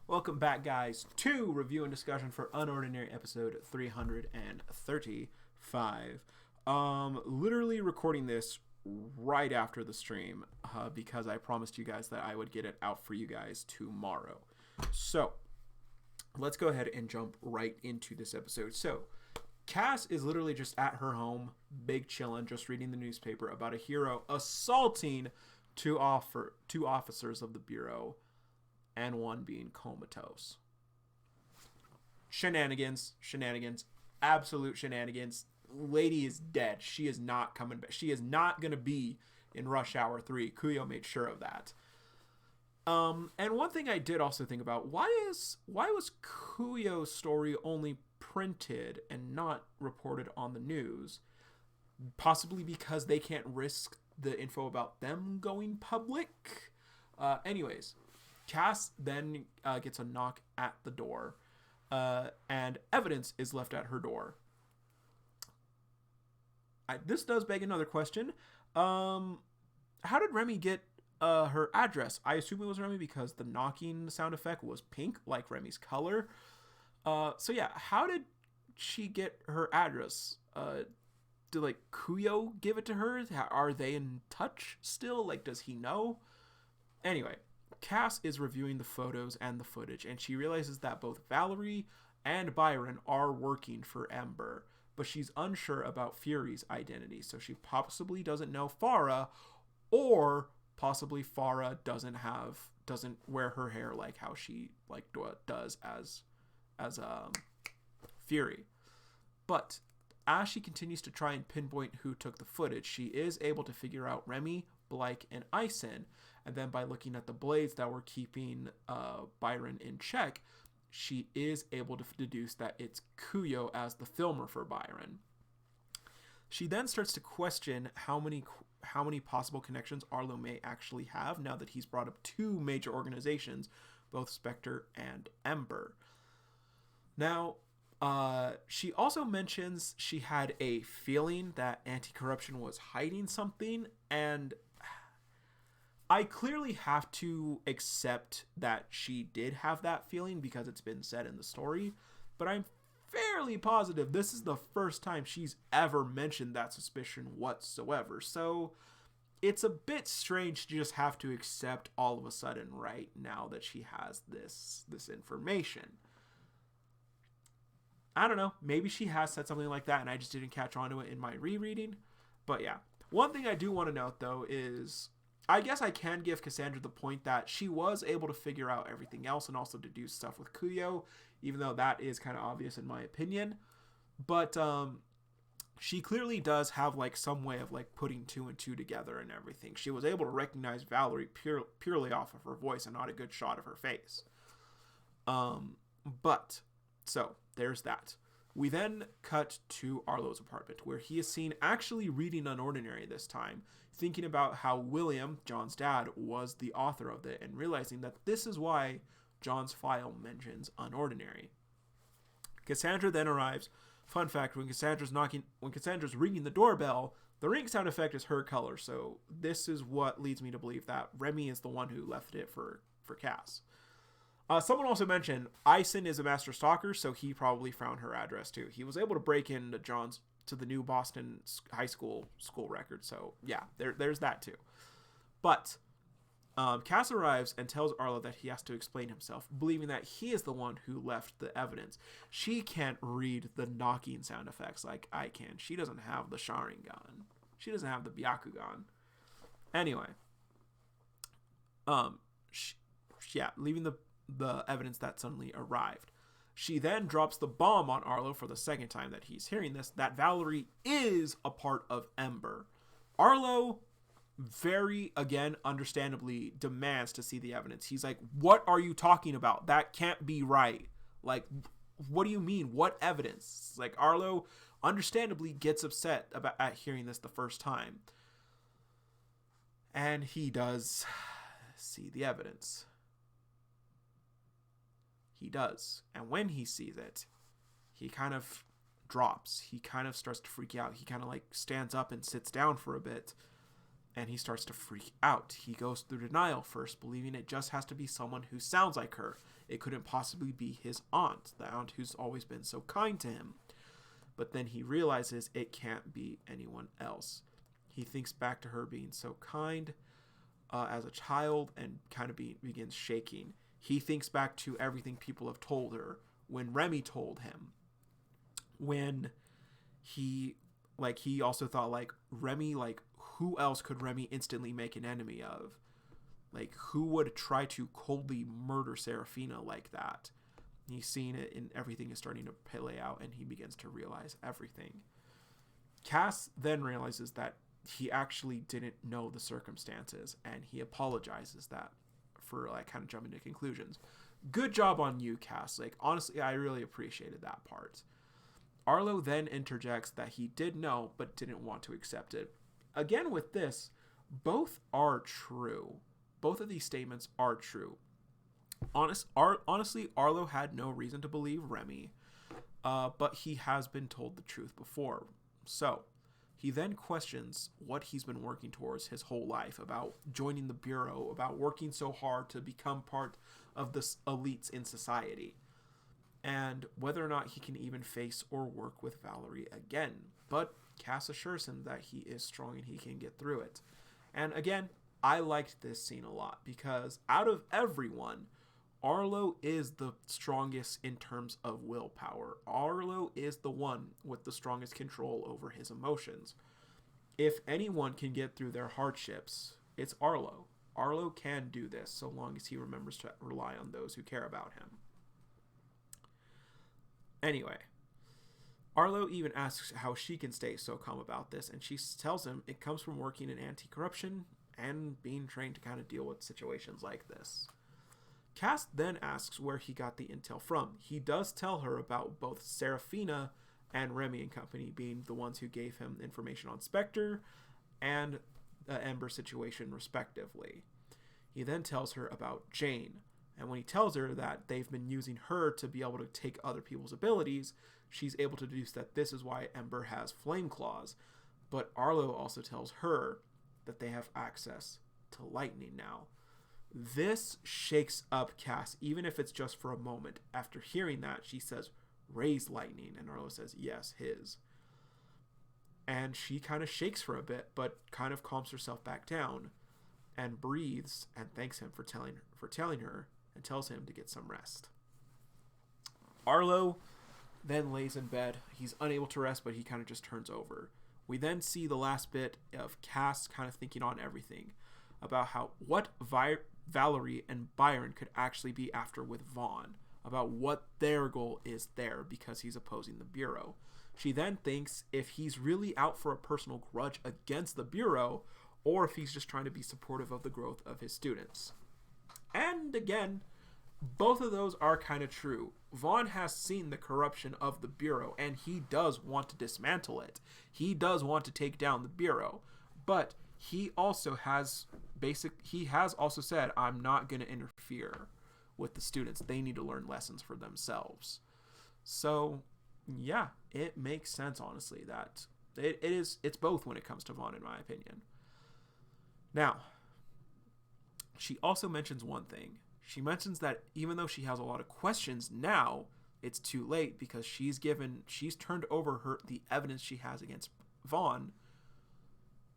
Welcome back, guys, to review and discussion for Unordinary episode 335. Literally recording this right after the stream because I promised you guys that I would get it out for you guys tomorrow. So, let's go ahead and jump right into this episode. So, Cass is literally just at her home, big chillin', just reading the newspaper about a hero assaulting two officers of the Bureau, and one being comatose. Shenanigans, absolute shenanigans. Lady is dead. She is not coming back. She is not going to be in Rush Hour 3. Kuyo made sure of that. And one thing I did also think about, why was Kuyo's story only printed and not reported on the news? Possibly because they can't risk the info about them going public. Anyways, Cass then gets a knock at the door, and evidence is left at her door. This does beg another question. How did Remy get her address? I assume it was Remy because the knocking sound effect was pink, like Remy's color. So yeah, how did she get her address? Did Kuyo give it to her? Are they in touch still? Does he know? Anyway, Cass is reviewing the photos and the footage, and she realizes that both Valerie and Byron are working for Ember, but she's unsure about Fury's identity, so she possibly doesn't know Farah, or possibly Farah doesn't wear her hair like how she does as Fury. But as she continues to try and pinpoint who took the footage, she is able to figure out Remy, Blake, and Ison. And then by looking at the blades that were keeping Byron in check, she is able to deduce that it's Kuyo as the filmer for Byron. She then starts to question how many possible connections Arlo may actually have now that he's brought up two major organizations, both Spectre and Ember. Now, she also mentions she had a feeling that anti-corruption was hiding something, and I clearly have to accept that she did have that feeling because it's been said in the story, but I'm fairly positive this is the first time she's ever mentioned that suspicion whatsoever. So it's a bit strange to just have to accept all of a sudden right now that she has this information. I don't know. Maybe she has said something like that and I just didn't catch on to it in my rereading. But yeah. One thing I do want to note, though, is I guess I can give Cassandra the point that she was able to figure out everything else and also deduce stuff with Kuyo, even though that is kind of obvious in my opinion. But she clearly does have some way of putting two and two together and everything. She was able to recognize Valerie purely off of her voice and not a good shot of her face. But so there's that. We then cut to Arlo's apartment, where he is seen actually reading Unordinary this time, thinking about how William, John's dad, was the author of it, and realizing that this is why John's file mentions Unordinary. Cassandra then arrives. Fun fact, when Cassandra's ringing the doorbell, the ring sound effect is her color, so this is what leads me to believe that Remy is the one who left it for Cass. Someone also mentioned Ison is a master stalker, so he probably found her address too. He was able to break into to the new Boston high school record, so yeah, there's that too. But Cass arrives and tells Arlo that he has to explain himself, believing that he is the one who left the evidence. She can't read the knocking sound effects like I can. She doesn't have the Sharingan. She doesn't have the Byakugan. Anyway, leaving the evidence that suddenly arrived. She then drops the bomb on Arlo for the second time that he's hearing this, that Valerie is a part of Ember. Arlo very, again, understandably demands to see the evidence. He's like, what are you talking about? That can't be right. What do you mean? What evidence? Arlo understandably gets upset at hearing this the first time. And he does see the evidence. He does. And when he sees it, he kind of drops. He kind of starts to freak out. He kind of stands up and sits down for a bit. and he starts to freak out. He goes through denial first, believing it just has to be someone who sounds like her. It couldn't possibly be his aunt, the aunt who's always been so kind to him. But then he realizes it can't be anyone else. He thinks back to her being so kind as a child and kind of begins shaking. He thinks back to everything people have told her, when Remy told him, when he also thought, like, Remy, like, who else could Remy instantly make an enemy of? Like, who would try to coldly murder Serafina like that? He's seeing it, and everything is starting to play out, and he begins to realize everything. Cass then realizes that he actually didn't know the circumstances, and he apologizes that for, like, kind of jumping to conclusions. Good job on you, Cass. Like, honestly, I really appreciated that part. Arlo then interjects that he did know, but didn't want to accept it. Again, with this, both are true. Both of these statements are true. Honestly, Arlo had no reason to believe Remy, but he has been told the truth before. So, he then questions what he's been working towards his whole life, about joining the Bureau, about working so hard to become part of the elites in society, and whether or not he can even face or work with Valerie again. But Cass assures him that he is strong and he can get through it. And again, I liked this scene a lot, because out of everyone, Arlo is the strongest in terms of willpower. Arlo is the one with the strongest control over his emotions. If anyone can get through their hardships, it's Arlo. Arlo can do this so long as he remembers to rely on those who care about him. Anyway, Arlo even asks how she can stay so calm about this, and she tells him it comes from working in anti-corruption and being trained to kind of deal with situations like this. Cass then asks where he got the intel from. He does tell her about both Serafina and Remy and company being the ones who gave him information on Spectre and the Ember situation, respectively. He then tells her about Jane, and when he tells her that they've been using her to be able to take other people's abilities, she's able to deduce that this is why Ember has flame claws. But Arlo also tells her that they have access to lightning now. This shakes up Cass, even if it's just for a moment. After hearing that, she says, "Ray's lightning," and Arlo says, "Yes, his." And she kind of shakes for a bit, but kind of calms herself back down and breathes and thanks him for telling her and tells him to get some rest. Arlo then lays in bed. He's unable to rest, but he kind of just turns over. We then see the last bit of Cass kind of thinking on everything about what Valerie and Byron could actually be after with Vaughn, about what their goal is there because he's opposing the Bureau. She then thinks if he's really out for a personal grudge against the Bureau, or if he's just trying to be supportive of the growth of his students. And again, both of those are kind of true. Vaughn has seen the corruption of the Bureau, and he does want to dismantle it. He does want to take down the Bureau, but he also has also said, "I'm not going to interfere with the students. They need to learn lessons for themselves." So, yeah, it makes sense, honestly, that it's both when it comes to Vaughn, in my opinion. Now, she also mentions one thing. She mentions that even though she has a lot of questions now, it's too late because she's turned over the evidence she has against Vaughn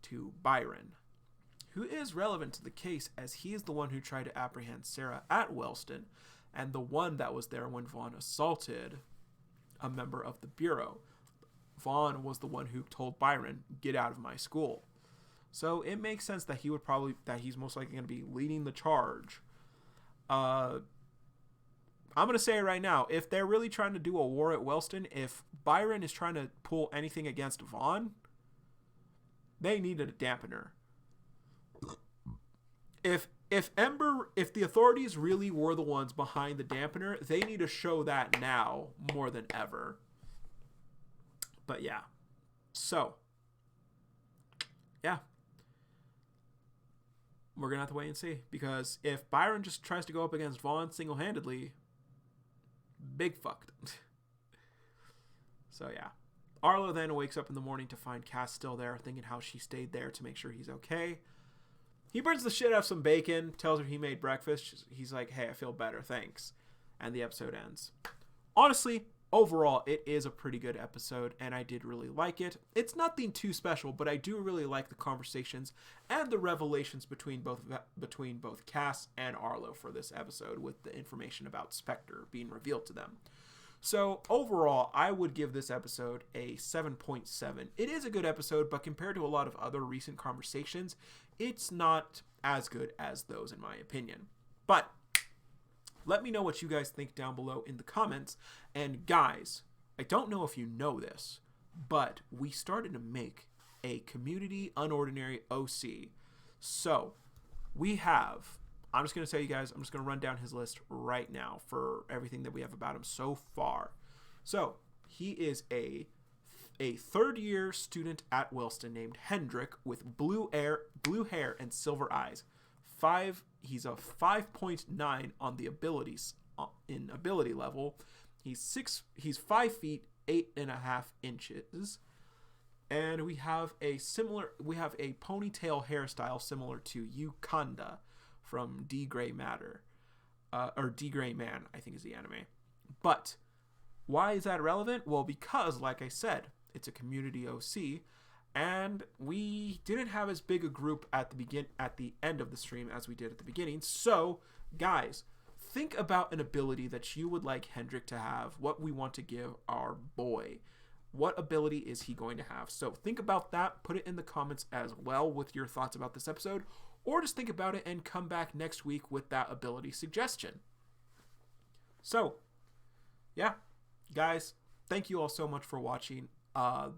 to Byron, who is relevant to the case as he is the one who tried to apprehend Sarah at Wellston and the one that was there when Vaughn assaulted a member of the Bureau. Vaughn was the one who told Byron, "Get out of my school." So it makes sense that he's most likely going to be leading the charge. I'm going to say it right now. If they're really trying to do a war at Wellston, if Byron is trying to pull anything against Vaughn, they needed a dampener. If the authorities really were the ones behind the dampener, they need to show that now more than ever. But yeah. So, yeah. We're going to have to wait and see. Because if Byron just tries to go up against Vaughn single-handedly, big fucked. So, yeah. Arlo then wakes up in the morning to find Cass still there, thinking how she stayed there to make sure he's okay. He burns the shit out of some bacon, tells her he made breakfast. He's like, hey, I feel better, thanks. And the episode ends. Honestly, overall, it is a pretty good episode, and I did really like it. It's nothing too special, but I do really like the conversations and the revelations between both Cass and Arlo for this episode, with the information about Spectre being revealed to them. So overall, I would give this episode a 7.7. It is a good episode, but compared to a lot of other recent conversations, it's not as good as those, in my opinion. But let me know what you guys think down below in the comments. And guys, I don't know if you know this, but we started to make a community UnOrdinary OC. So we have, I'm just going to tell you guys, I'm just going to run down his list right now for everything that we have about him so far. So he is a third-year student at Wilston named Hendrik with blue hair and silver eyes. He's a 5.9 on the ability level. He's 5 feet 8.5 inches, and we have a ponytail hairstyle similar to Yukanda from D Gray Matter, or D Gray Man, I think is the anime. But why is that relevant? Well, because like I said, it's a community OC, and we didn't have as big a group at the end of the stream as we did at the beginning. So, guys, think about an ability that you would like Hendrik to have, what we want to give our boy. What ability is he going to have? So think about that. Put it in the comments as well with your thoughts about this episode, or just think about it and come back next week with that ability suggestion. So, yeah, guys, thank you all so much for watching.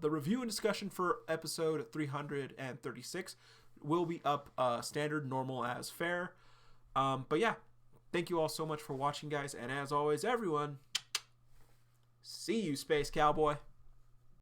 The review and discussion for episode 336 will be up standard, normal, as fair. But yeah, thank you all so much for watching, guys. And as always, everyone, see you, Space Cowboy.